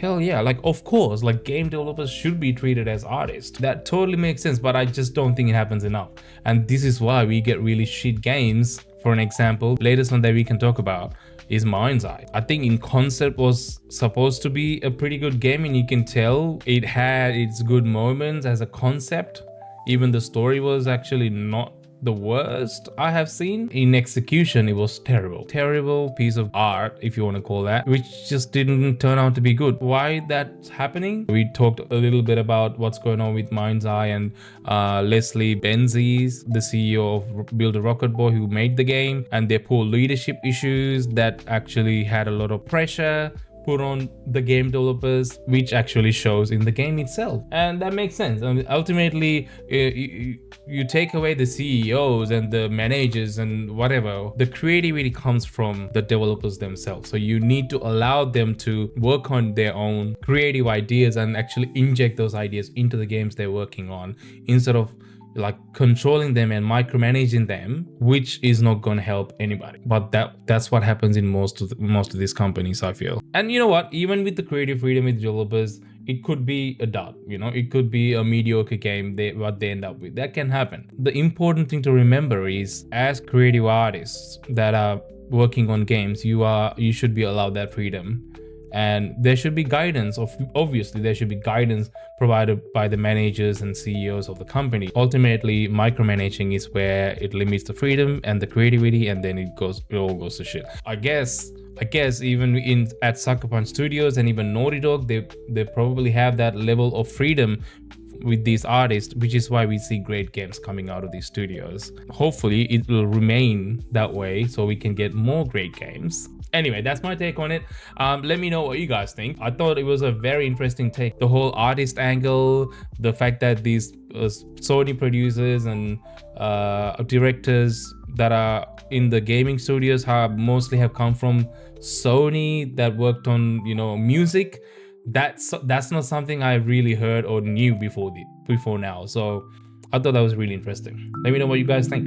Hell yeah, like of course, like game developers should be treated as artists. That totally makes sense, but I just don't think it happens enough. And this is why we get really shit games. For an example, latest one that we can talk about is Mind's Eye. I think in concept was supposed to be a pretty good game, and you can tell it had its good moments as a concept. Even the story was actually not the worst I have seen. In execution, it was terrible. Terrible piece of art, if you want to call that, which just didn't turn out to be good. Why that's happening? We talked a little bit about what's going on with Mind's Eye and Leslie Benzies, the CEO of Build a Rocket Boy, who made the game, and their poor leadership issues that actually had a lot of pressure put on the game developers, which actually shows in the game itself. And that makes sense. I mean, ultimately, you take away the CEOs and the managers and whatever, the creativity comes from the developers themselves. So you need to allow them to work on their own creative ideas and actually inject those ideas into the games they're working on, instead of like controlling them and micromanaging them, which is not going to help anybody. But that's what happens in most of these companies, I feel. And you know what, even with the creative freedom with developers, it could be a dud, it could be a mediocre game, what they end up with. That can happen. The important thing to remember is, as creative artists that are working on games, you should be allowed that freedom. And there should be guidance. Obviously there should be guidance provided by the managers and CEOs of the company. Ultimately, micromanaging is where it limits the freedom and the creativity, and then it all goes to shit. I guess even at Sucker Punch Studios and even Naughty Dog, they probably have that level of freedom with these artists, which is why we see great games coming out of these studios. Hopefully it will remain that way so we can get more great games. Anyway, that's my take on it. Let me know what you guys think. I thought it was a very interesting take. The whole artist angle, the fact that these Sony producers and directors that are in the gaming studios mostly have come from Sony, that worked on music. That's not something I really heard or knew before now. So I thought that was really interesting. Let me know what you guys think.